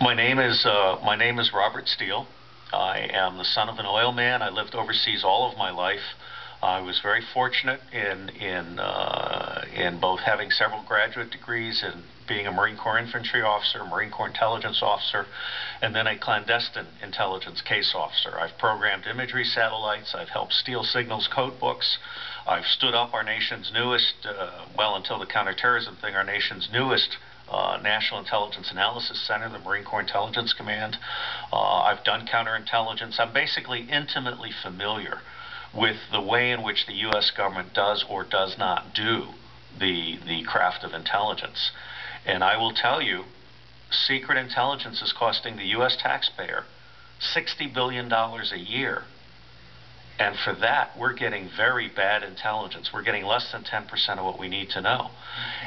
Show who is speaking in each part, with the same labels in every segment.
Speaker 1: My name is Robert Steele. I am the son of an oil man. I lived overseas all of my life. I was very fortunate in both having several graduate degrees and being a Marine Corps infantry officer, Marine Corps intelligence officer, and then a clandestine intelligence case officer. I've programmed imagery satellites. I've helped steal signals code books. I've stood up our nation's newest, well, until the counterterrorism thing, our nation's newest National Intelligence Analysis Center, the Marine Corps Intelligence Command. I've done counterintelligence. I'm basically intimately familiar with the way in which the U.S. government does or does not do the craft of intelligence. And I will tell you, secret intelligence is costing the U.S. taxpayer $60 billion a year. And for that, we're getting very bad intelligence. We're getting less than 10% of what we need to know.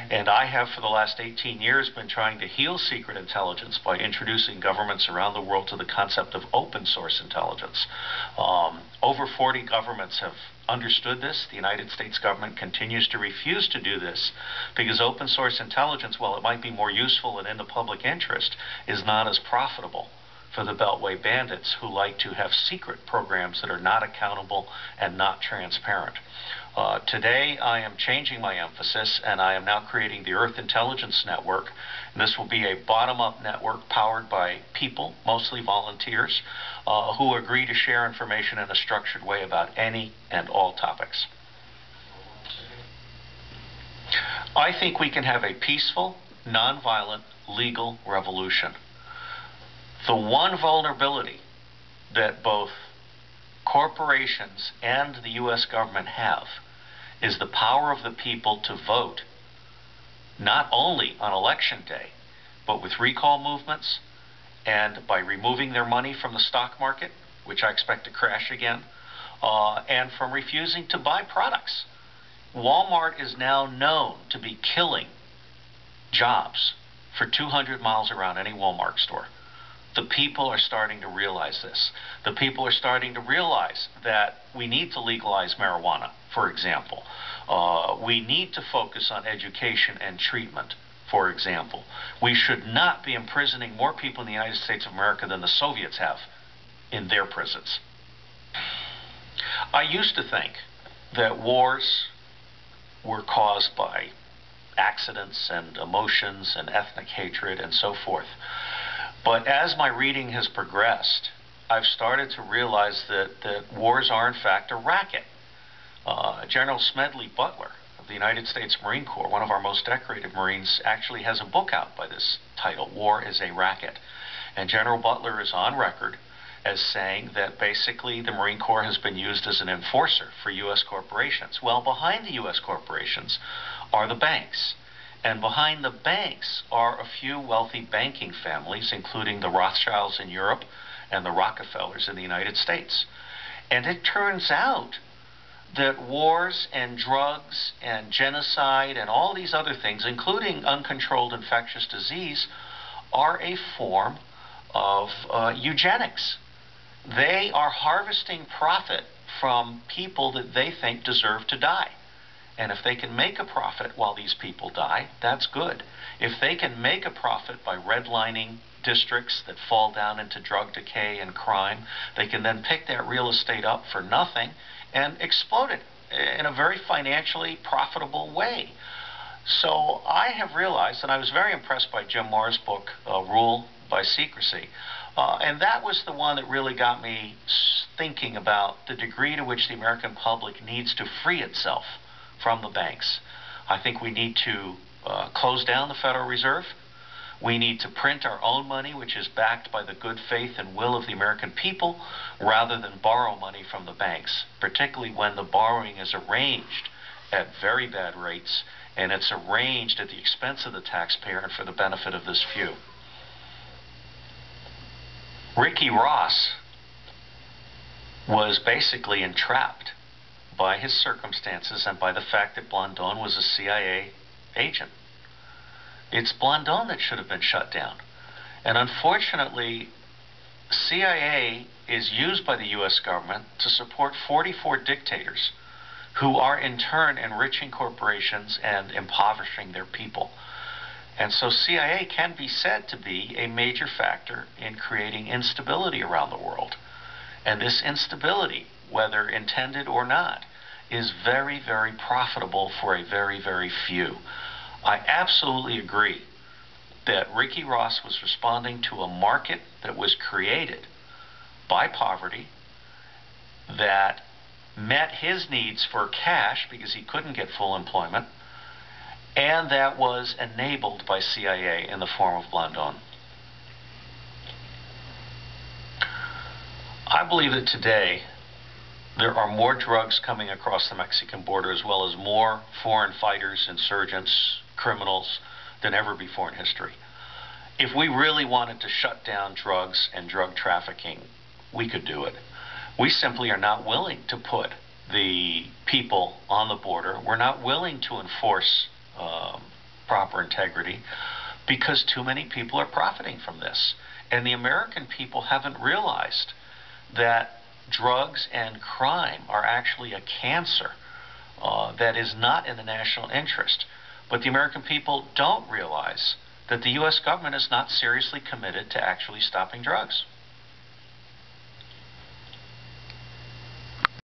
Speaker 1: And I have, for the last 18 years, been trying to heal secret intelligence by introducing governments around the world to the concept of open source intelligence. Over 40 governments have understood this. The United States government continues to refuse to do this because open source intelligence, while it might be more useful and in the public interest, is not as profitable for the Beltway bandits who like to have secret programs that are not accountable and not transparent. Today, I am changing my emphasis, and I am now creating the Earth Intelligence Network. And this will be a bottom-up network powered by people, mostly volunteers, who agree to share information in a structured way about any and all topics. I think we can have a peaceful, nonviolent, legal revolution. The one vulnerability that both corporations and the U.S. government have is the power of the people to vote, not only on election day, but with recall movements and by removing their money from the stock market, which I expect to crash again, and from refusing to buy products. Walmart is now known to be killing jobs for 200 miles around any Walmart store. The people are starting to realize this. The people are starting to realize that we need to legalize marijuana, for example. We need to focus on education and treatment, for example. We should not be imprisoning more people in the United States of America than the Soviets have in their prisons. I used to think that wars were caused by accidents and emotions and ethnic hatred and so forth. But as my reading has progressed, I've started to realize that wars are in fact a racket. General Smedley Butler of the United States Marine Corps, one of our most decorated Marines, actually has a book out by this title, War is a Racket. And General Butler is on record as saying that basically the Marine Corps has been used as an enforcer for U.S. corporations. Well, behind the U.S. corporations are the banks. And behind the banks are a few wealthy banking families, including the Rothschilds in Europe and the Rockefellers in the United States. And it turns out that wars and drugs and genocide and all these other things, including uncontrolled infectious disease, are a form of eugenics. They are harvesting profit from people that they think deserve to die. And if they can make a profit while these people die, that's good. If they can make a profit by redlining districts that fall down into drug decay and crime, they can then pick that real estate up for nothing and explode it in a very financially profitable way. So I have realized, and I was very impressed by Jim Marr's book, Rule by Secrecy, and that was the one that really got me thinking about the degree to which the American public needs to free itself from the banks. I think we need to close down the Federal Reserve. We need to print our own money, which is backed by the good faith and will of the American people, rather than borrow money from the banks, particularly when the borrowing is arranged at very bad rates, and it's arranged at the expense of the taxpayer and for the benefit of this few. Ricky Ross was basically entrapped by his circumstances and by the fact that Blandón was a CIA agent. It's Blandón that should have been shut down. And unfortunately, CIA is used by the U.S. government to support 44 dictators who are in turn enriching corporations and impoverishing their people. And so CIA can be said to be a major factor in creating instability around the world. And this instability, whether intended or not, is very, very profitable for a very, very few. I absolutely agree that Ricky Ross was responding to a market that was created by poverty, that met his needs for cash because he couldn't get full employment, and that was enabled by CIA in the form of Blandón. I believe that today there are more drugs coming across the Mexican border, as well as more foreign fighters, insurgents, criminals than ever before in history. If we really wanted to shut down drugs and drug trafficking, we could do it. We simply are not willing to put the people on the border. We're not willing to enforce proper integrity because too many people are profiting from this. And the American people haven't realized that drugs and crime are actually a cancer that is not in the national interest. But the American people don't realize that the U.S. government is not seriously committed to actually stopping drugs.